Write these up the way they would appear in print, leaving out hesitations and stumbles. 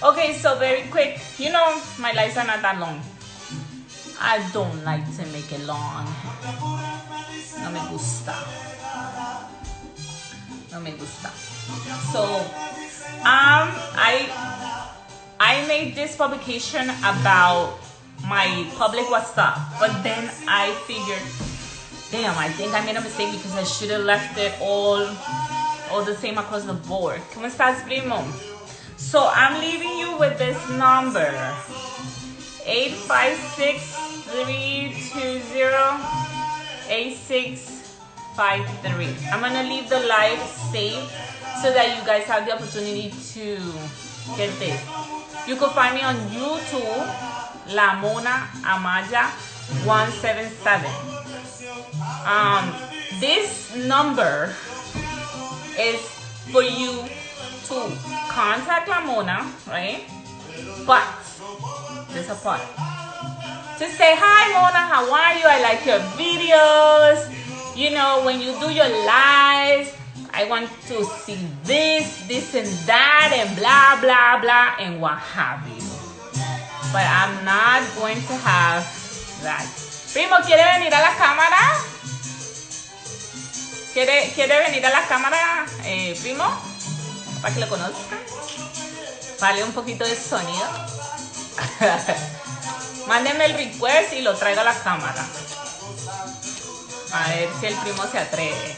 Okay, so very quick. You know, my lives are not that long. I don't like to make it long. No me gusta. No me gusta. So, I made this publication about my public WhatsApp, but then I figured, damn, I think I made a mistake because I should have left it all the same across the board. ¿Cómo estás, primo? So I'm leaving you with this number, 856-320-8653. I'm gonna leave the live saved so that you guys have the opportunity to get this. You can find me on YouTube, La Mona Amaya 177. This number is for you to contact La Mona, right? But there's a part. To say, hi Mona, how are you? I like your videos. You know, when you do your lives, I want to see this and that, and blah, blah, blah, and what have you. But I'm not going to have that. Primo, ¿quiere venir a la cámara? ¿Quiere venir a la cámara, primo? Para que lo conozcan. Vale un poquito de sonido. Mándenme el request y lo traigo a la cámara. A ver si el primo se atreve.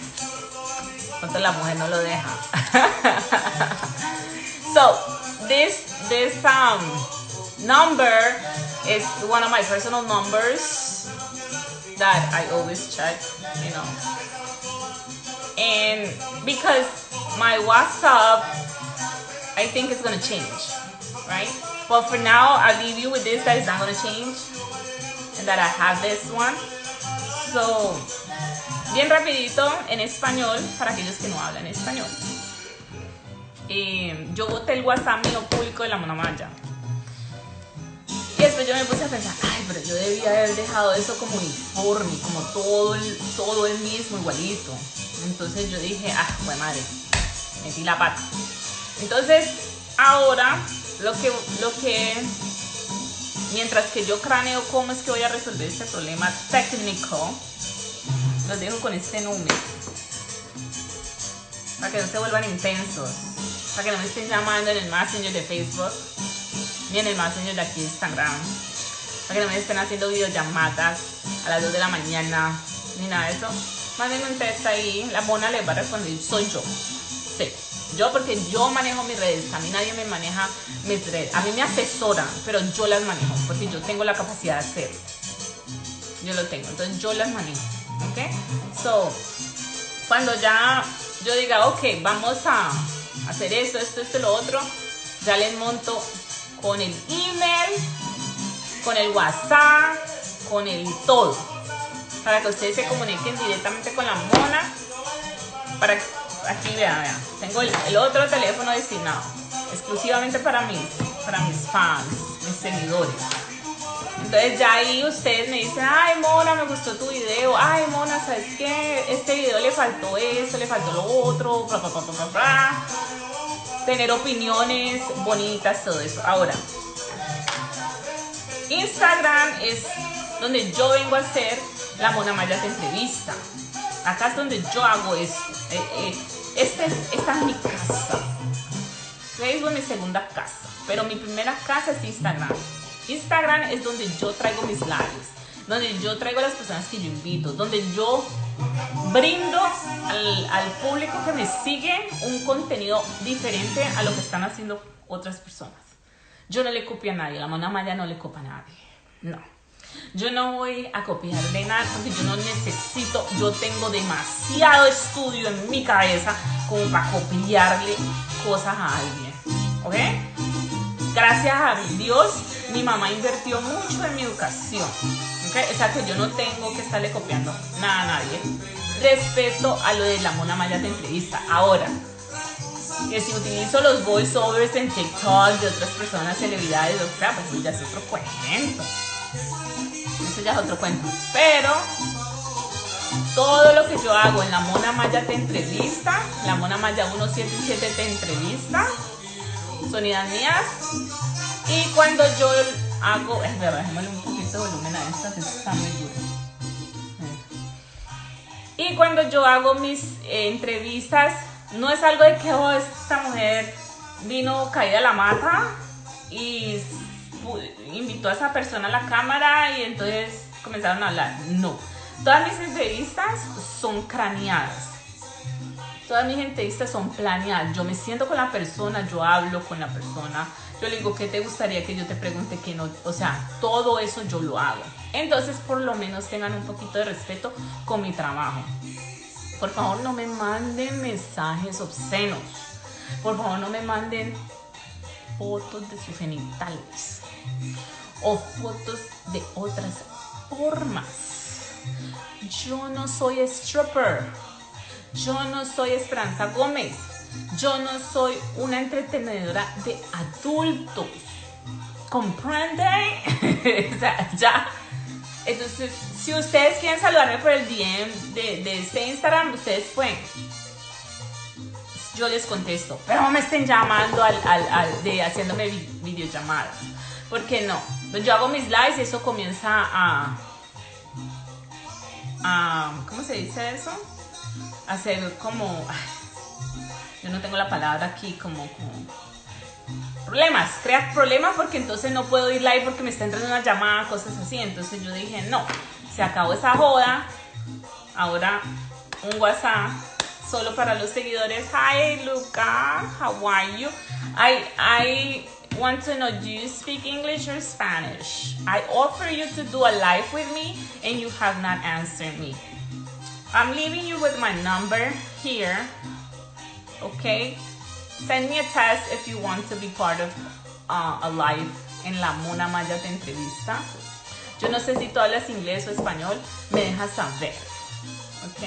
Entonces la mujer no lo deja. So this number is one of my personal numbers that I always check, you know. And because my WhatsApp, I think it's gonna change, right? But for now, I'll leave you with this that is not gonna change, and that I have this one. So, bien rapidito en español para aquellos que no hablan español. Yo boté el WhatsApp mío público de La Mona Amaya. Y después yo me puse a pensar, ay, pero yo debía haber dejado eso como uniforme, como todo el mismo, igualito. Entonces yo dije, ah, pues madre, metí la pata. Entonces, ahora, mientras que yo craneo cómo es que voy a resolver este problema técnico, los dejo con este número. Para que no se vuelvan intensos. Para que no me estén llamando en el Messenger de Facebook, ni en el Messenger de aquí de Instagram. Para que no me estén haciendo videollamadas a las 2 de la mañana, ni nada de eso. Mándenme un texto ahí, la Mona les va a responder, soy yo. Sí, yo, porque yo manejo mis redes, a mí nadie me maneja mis redes. A mí me asesoran, pero yo las manejo, porque yo tengo la capacidad de hacerlo. Yo lo tengo, entonces yo las manejo, ¿ok? So, cuando ya yo diga, ok, vamos a hacer esto, lo otro, ya les monto con el email, con el WhatsApp, con el todo, para que ustedes se comuniquen directamente con la Mona. Para que, aquí vean, tengo el otro teléfono destinado exclusivamente para mis fans, mis seguidores. Entonces ya ahí ustedes me dicen, ay Mona, me gustó tu video, ay Mona, ¿sabes qué? Este video le faltó esto, le faltó lo otro, bla, bla, bla, bla, bla. Tener opiniones bonitas, todo eso. Ahora, Instagram es donde yo vengo a hacer La Mona Amaya Te Entrevista. Acá es donde yo hago esto. Esta es mi casa. Facebook es mi segunda casa, pero mi primera casa es Instagram. Instagram es donde yo traigo mis lives, donde yo traigo a las personas que yo invito, donde yo brindo al público que me sigue un contenido diferente a lo que están haciendo otras personas. Yo no le copio a nadie, La Mona Amaya no le copia a nadie, no. Yo no voy a copiarle nada porque yo no necesito, yo tengo demasiado estudio en mi cabeza como para copiarle cosas a alguien, ¿ok? Gracias a Dios, mi mamá invirtió mucho en mi educación, ¿okay? O sea que yo no tengo que estarle copiando nada a nadie respecto a lo de La Mona Amaya Te Entrevista. Ahora, que si utilizo los voiceovers en TikTok de otras personas, celebridades, o sea, pues ya es otro cuento. Eso ya es otro cuento. Pero todo lo que yo hago en La Mona Amaya Te Entrevista, La Mona Amaya 177 Te Entrevista, son ideas mías. Y cuando yo hago, bajémosle un poquito de volumen a esta, que está muy duro. Y cuando yo hago mis entrevistas, no es algo de que esta mujer vino caída a la mata y invitó a esa persona a la cámara y entonces comenzaron a hablar. No, todas mis entrevistas son craneadas. Todas mis entrevistas son planeadas. Yo me siento con la persona, yo hablo con la persona, yo le digo, ¿qué te gustaría que yo te pregunte? Que no, o sea, todo eso yo lo hago. Entonces, por lo menos tengan un poquito de respeto con mi trabajo. Por favor, no me manden mensajes obscenos. Por favor, no me manden fotos de sus genitales o fotos de otras formas. Yo no soy stripper. Yo no soy Esperanza Gómez. Yo no soy una entretenedora de adultos. ¿Comprenden? O sea, ya. Entonces, si ustedes quieren saludarme por el DM de este Instagram, ustedes pueden. Yo les contesto. Pero no me estén llamando haciéndome videollamadas. ¿Por qué no? Pues yo hago mis lives y eso comienza a ¿cómo se dice eso? Hacer como, yo no tengo la palabra aquí, como problemas, crear problemas, porque entonces no puedo ir live porque me está entrando una llamada, cosas así. Entonces yo dije, no, se acabó esa joda. Ahora un WhatsApp solo para los seguidores. Hi Luca, how are you? I want to know, do you speak English or Spanish? I offer you to do a live with me and you have not answered me. I'm leaving you with my number here, okay? Send me a text if you want to be part of a live en La Mona Maya Te Entrevista. Yo no sé si tú hablas inglés o español, me dejas saber, ok?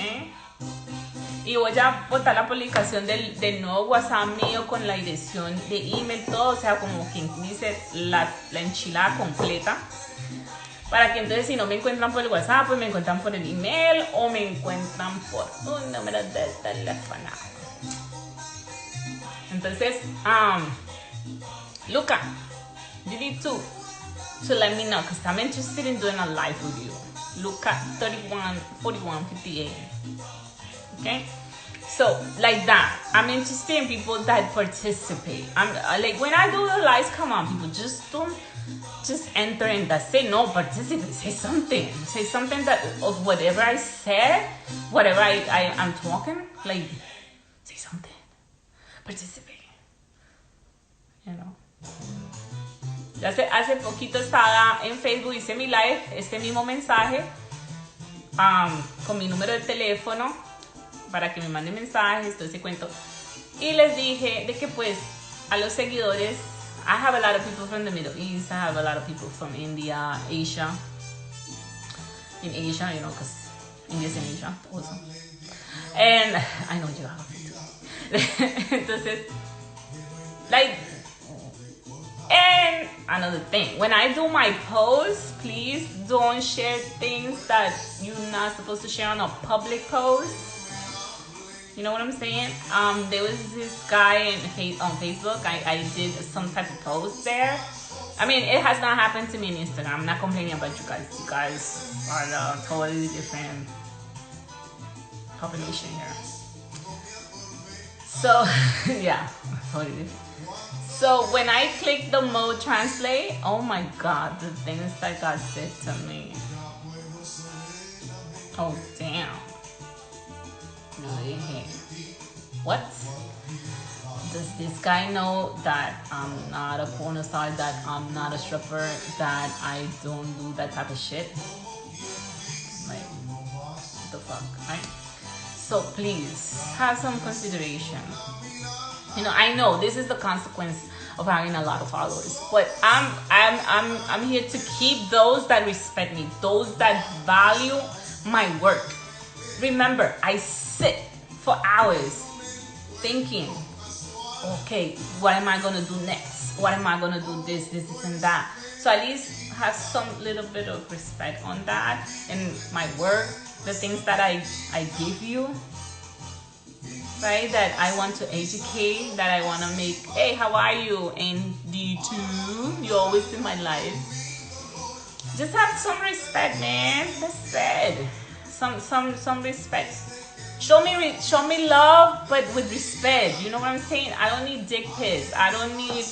Y voy a botar la publicación del nuevo WhatsApp mío con la dirección de email, todo, o sea, como quien dice la enchilada completa. Para que entonces si no me encuentran por el WhatsApp, pues me encuentran por el email o me encuentran por un número de teléfono. Entonces, Luca, you need to let me know because I'm interested in doing a live with you. Luca 314158. Okay? So, like that. I'm interested in people that participate. I'm like, when I do the lives, come on, people, just don't just enter and that's it. No, participate. Say something. Say something that of whatever I said, whatever I'm talking, like, say something. Participate. You know. Hace poquito estaba en Facebook, hice mi live, este mismo mensaje, con mi número de teléfono, para que me manden mensajes, todo ese cuento. Y les dije de que pues a los seguidores, I have a lot of people from the Middle East, I have a lot of people from India, Asia. In Asia, you know, because India's in Asia also. And I know you have it too. Entonces, like, and another thing, when I do my posts, please don't share things that you're not supposed to share on a public post. You know what I'm saying? There was this guy on Facebook. I did some type of post there. I mean, it has not happened to me in Instagram. I'm not complaining about you guys. You guys are a totally different population here. So, yeah, totally different. So when I click the mode translate, oh my God, the things that God said to me. Oh, damn. What? Does this guy know that I'm not a porn star, that I'm not a stripper, that I don't do that type of shit? Like, what the fuck, right? So please, have some consideration. You know, I know this is the consequence of having a lot of followers, but I'm here to keep those that respect me, those that value my work. Remember, I sit for hours thinking, okay, what am I gonna do next? What am I gonna do this and that? So at least have some little bit of respect on that. And my work, the things that I give you, right? That I want to educate, that I want to make, hey, how are you? And D2, you're always in my life. Just have some respect, man. That's it. Some respect. Show me love, but with respect. You know what I'm saying? I don't need dick pics. I don't need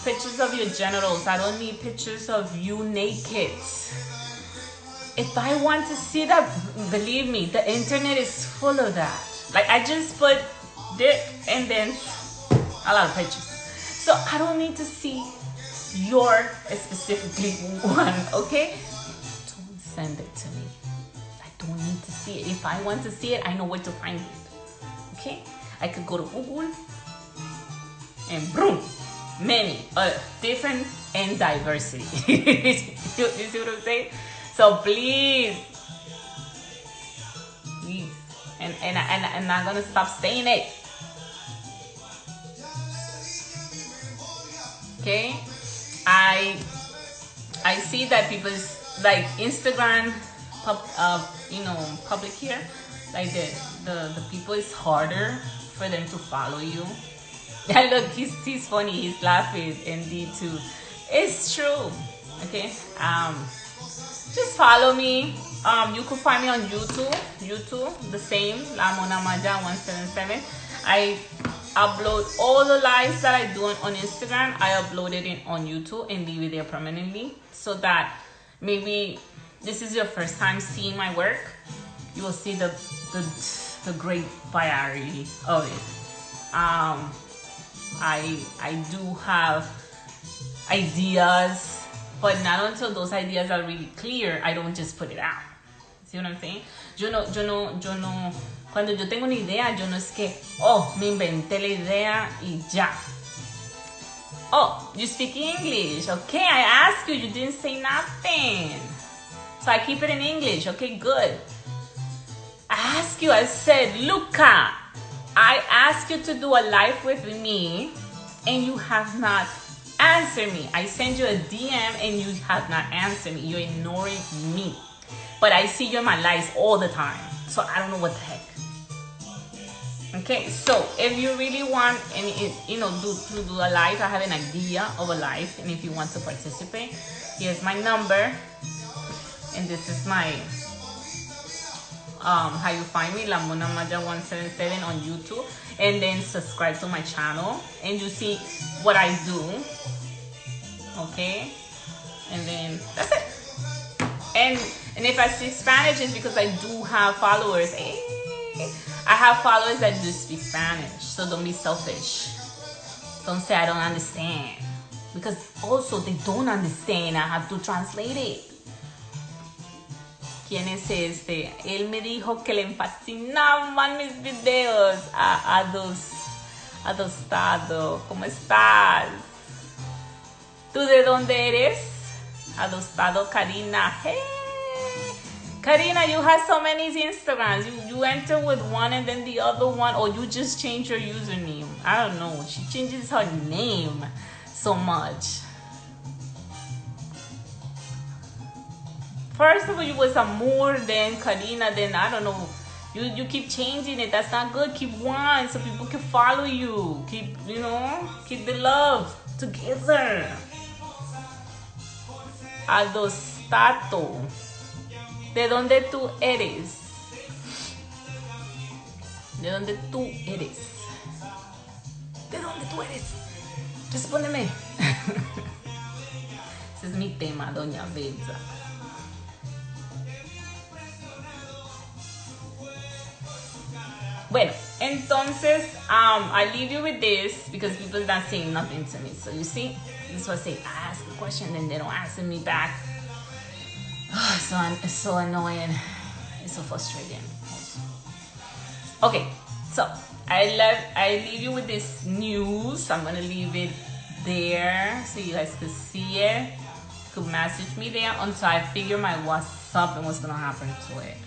pictures of your genitals. I don't need pictures of you naked. If I want to see that, believe me, the internet is full of that. Like, I just put dick and then a lot of pictures. So I don't need to see your specifically one, okay? Don't send it to me. I don't need to see it. If I want to see it, I know where to find it. Okay? I could go to Google and boom, many different and diversity. You see what I'm saying? So please, and I'm not gonna stop saying it. Okay? I see that people's like Instagram public here, like the people, is harder for them to follow you. Yeah, look, he's funny, he's laughing, and D2. It's true. Okay? Just follow me. You could find me on YouTube, the same, La Mona Maya 177. I upload all the lives that I do on Instagram. I upload it on YouTube and leave it there permanently, so that maybe this is your first time seeing my work. You will see the great variety of it. I do have ideas, but not until those ideas are really clear, I don't just put it out. See what I'm saying? Yo no, cuando yo tengo una idea, yo no es que, oh, me inventé la idea y ya. Oh, you speak English. Okay, I asked you, you didn't say nothing. So I keep it in English. Okay, good. I asked you, I said, Luca, I asked you to do a live with me and you have not answered me. I send you a DM and you have not answered me. You're ignoring me. But I see you in my lives all the time. So I don't know what the heck. Okay, so if you really want to do a live, I have an idea of a live, and if you want to participate, here's my number, and this is my how you find me, La Mona Maya 177 on YouTube, and then subscribe to my channel, and you see what I do. Okay, and then that's it. And if I speak Spanish, it's because I do have followers. I have followers that do speak Spanish, so don't be selfish. Don't say I don't understand, because also they don't understand. I have to translate it. ¿Quién es este? Él me dijo que le fascinaban mis videos. Adostado, ¿cómo estás? ¿Tú de dónde eres? Adostado, Karina. Hey, Karina, you have so many Instagrams. You enter with one and then the other one, or you just change your username. I don't know. She changes her name so much. First of all, you was Amor, then Karina, then I don't know. You keep changing it. That's not good. Keep one so people can follow you. Keep the love together. Adostato. ¿De dónde tú eres? ¿De dónde tú eres? ¿De dónde tú eres? Respóndeme. Ese es mi tema, doña Betsa. Bueno, entonces, I leave you with this because people are not saying nothing to me. So you see, this is what I say. I ask a question and they don't answer me back. Oh, it's so annoying. It's so frustrating. Okay, so I leave you with this news. I'm gonna leave it there so you guys could see it. You could message me there until I figure my what's up and what's gonna happen to it.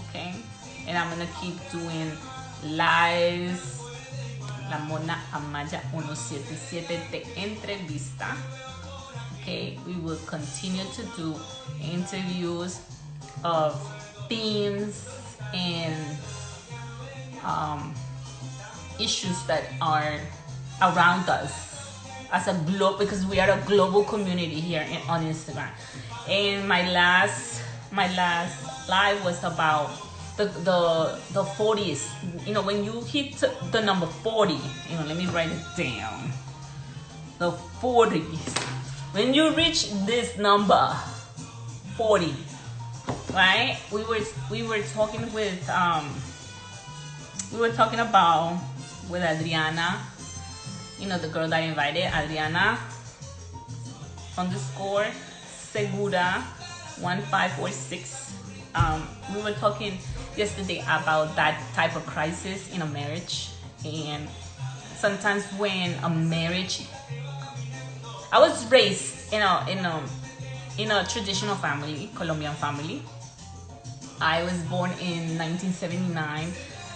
Okay, and I'm gonna keep doing lives. La Mona Maya 177 te entrevista. Okay, we will continue to do interviews of themes and issues that are around us as a globe, because we are a global community here on Instagram. And my last live was about the 40s. You know, when you hit the number 40, you know, let me write it down. The 40s. When you reach this number 40, right? We were talking about with Adriana, you know, the girl that I invited, Adriana underscore Segura 1546. We were talking yesterday about that type of crisis in a marriage, and sometimes when a marriage, I was raised in a traditional family, Colombian family. I was born in 1979,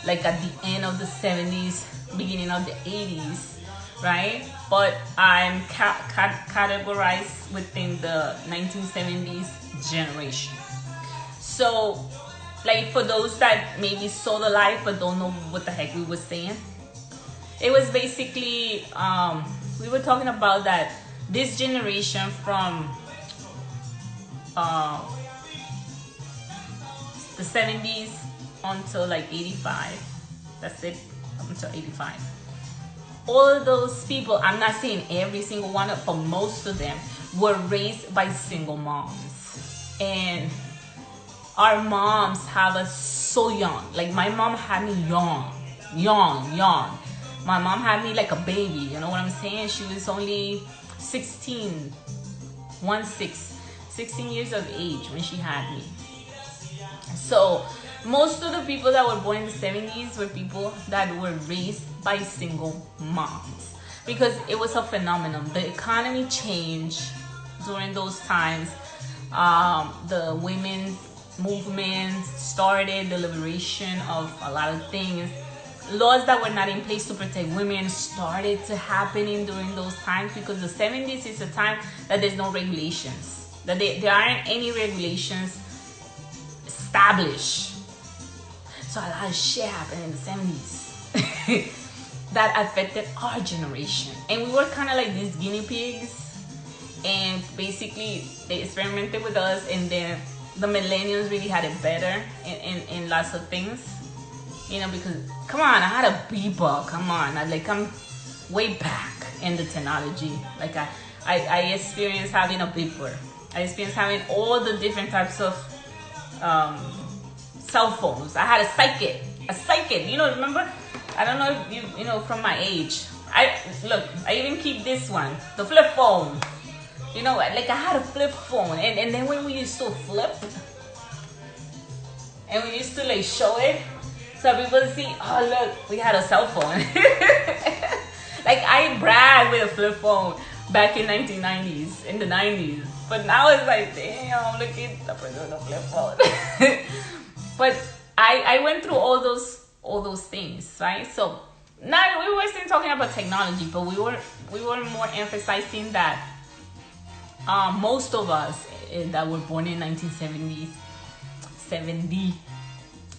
like at the end of the 70s, beginning of the 80s, right? But I'm categorized within the 1970s generation. So, like, for those that maybe saw the live but don't know what the heck we were saying, it was basically, we were talking about that this generation from the 70s until like 85, that's it, until 85. All of those people, I'm not saying every single one, but most of them were raised by single moms. And our moms have us so young. Like, my mom had me young. My mom had me like a baby, you know what I'm saying? She was only 16 years of age when she had me. So most of the people that were born in the 70s were people that were raised by single moms, because it was a phenomenon. The economy changed during those times. The women's movement started, the liberation of a lot of things. Laws that were not in place to protect women started to happening during those times, because the 70s is a time that there's no regulations, that there aren't any regulations established. So a lot of shit happened in the 70s that affected our generation, and we were kind of like these guinea pigs, and basically they experimented with us, and then the millennials really had it better in lots of things, you know, because come on, I had a beeper, come on, I'm way back in the technology. Like I experienced having a beeper, I experienced having all the different types of cell phones. I had a psychic, you know, remember? I don't know if you know from my age. I even keep this one, the flip phone. You know, like I had a flip phone, and then when we used to flip, and we used to like show it, so people see, oh look, we had a cell phone. Like I bragged with a flip phone back in 1990s, in the 90s, but now it's like, damn, look at the person with a flip phone. But I went through all those things, right? So now we were still talking about technology, but we were more emphasizing that most of us that were born in 1970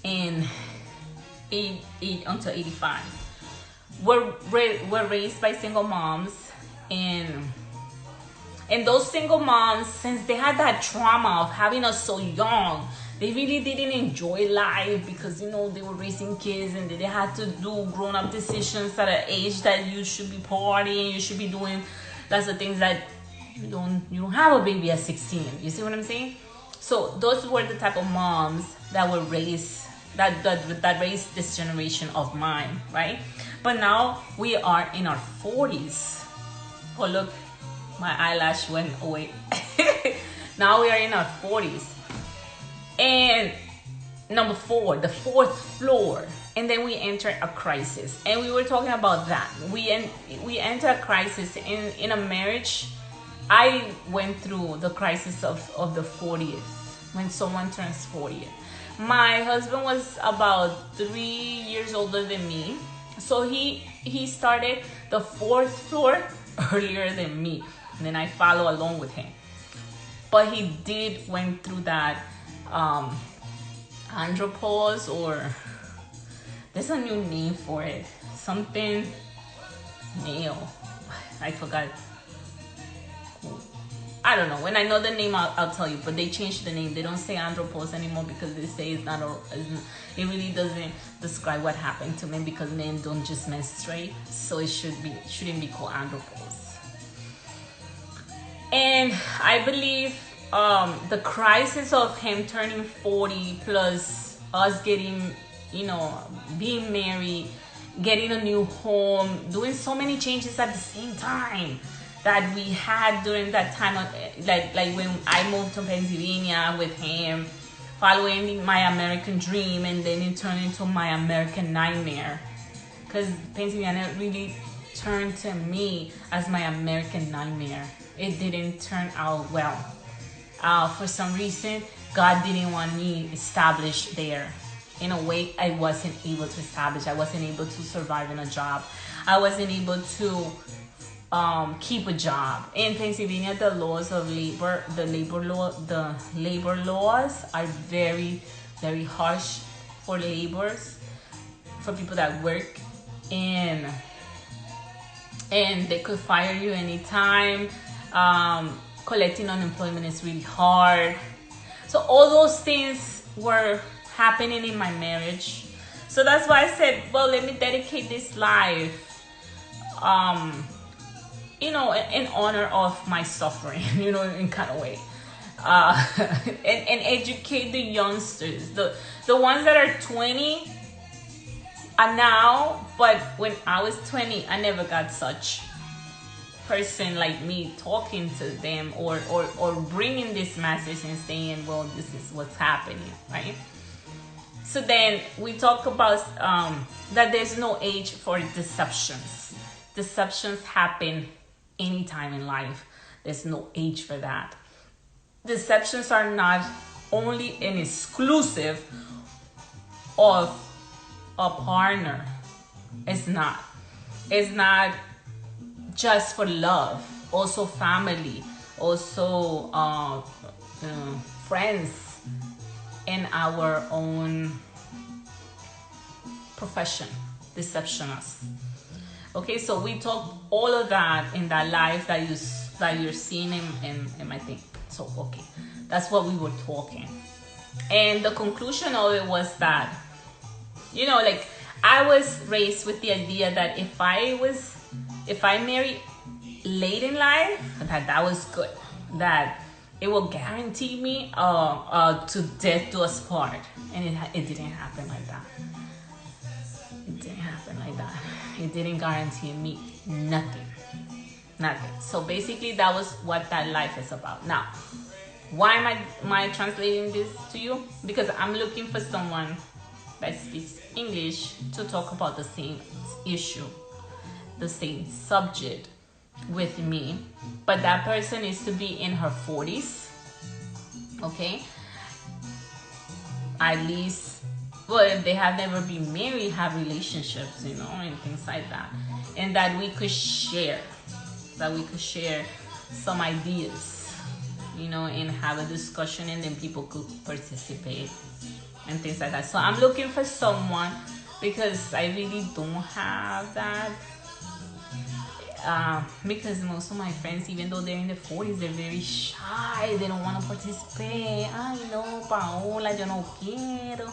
and 8 until 85 were raised by single moms, and those single moms, since they had that trauma of having us so young, they really didn't enjoy life, because you know they were raising kids and they had to do grown-up decisions at an age that you should be partying, you should be doing lots of things that you don't have a baby at 16. You see what I'm saying? So those were the type of moms that were raised, that raised this generation of mine, right? But now we are in our 40s. Oh look, my eyelash went away. Now we are in our 40s. And number 4, the 4th floor, and then we enter a crisis. And we were talking about that. We enter a crisis in a marriage. I went through the crisis of the 40th, when someone turns 40th. My husband was about 3 years older than me, so he started the 4th floor earlier than me, and then I follow along with him. But he did went through that andropause, or there's a new name for it, something male. I forgot. I don't know. When I know the name, I'll tell you. But they changed the name. They don't say andropause anymore because they say it's not. It really doesn't describe what happened to men because men don't just menstruate, so it shouldn't be called andropause. And I believe the crisis of him turning 40 plus us getting, being married, getting a new home, doing so many changes at the same time that we had during that time, like when I moved to Pennsylvania with him, following my American dream, and then it turned into my American nightmare, because Pennsylvania really turned to me as my American nightmare. It didn't turn out well. For some reason, God didn't want me established there. In a way, I wasn't able to establish. I wasn't able to survive in a job. I wasn't able to keep a job. In Pennsylvania, the laws of labor, the labor laws are very, very harsh for laborers, for people that work, and they could fire you anytime. Collecting unemployment is really hard. So all those things were happening in my marriage. So that's why I said, well, let me dedicate this life in honor of my suffering, in kind of way, and educate the youngsters, the ones that are 20 now. But when I was 20, I never got such person like me talking to them or bringing this message and saying, well, this is what's happening, right? So then we talk about that there's no age for deceptions. Deceptions happen anytime in life. There's no age for that. Deceptions are not only an exclusive of a partner. It's not just for love. Also family, also friends, in our own profession. Deceptionists. Okay, so we talk all of that in that life that you're seeing in my thing. So okay, that's what we were talking, and the conclusion of it was that, I was raised with the idea that if I married late in life, that was good, that it will guarantee me to death do us part, and it didn't happen like that. It didn't happen like that. It didn't guarantee me nothing. So basically, that was what that life is about. Now, why am I translating this to you? Because I'm looking for someone that speaks English to talk about the same issue, the same subject with me, but that person needs to be in her 40s, okay? At least, well, if they have never been married, have relationships, and things like that, and that we could share some ideas, and have a discussion, and then people could participate and things like that. So I'm looking for someone, because I really don't have that. Because most of my friends, even though they're in their 40s, they're very shy. They don't want to participate. Ay, no, Paola, yo no quiero.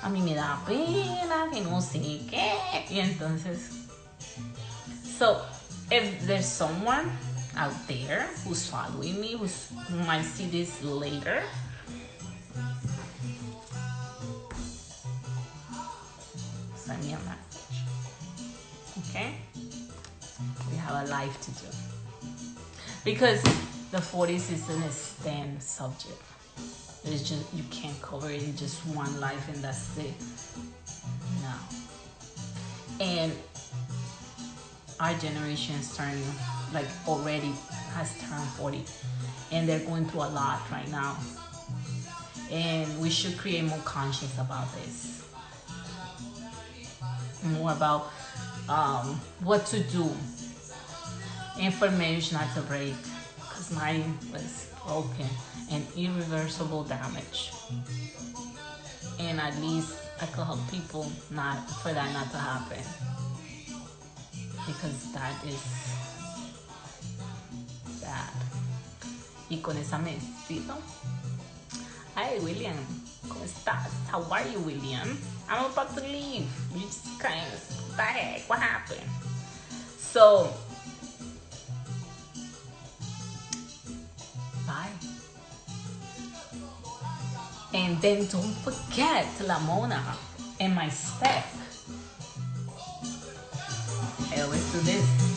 A mí me da pena, que no sé qué. Y entonces, so if there's someone out there who's following me, who might see this later, send me a message. Okay? We have a life to do, because the 40s is an extended subject. It's just, you can't cover it in just one life and that's it. No. And our generation is turning, already has turned 40, and they're going through a lot right now, and we should create more conscience about this, more about what to do, and for marriage not to break, because mine was broken and irreversible damage, and at least I could help people not for that not to happen. because that is bad. Y con esa me despido. Hi, William. ¿Cómo estás? How are you, William? I'm about to leave. You just kind of, what the heck? What happened? So, bye. And then don't forget La Mona and my step. I always do this.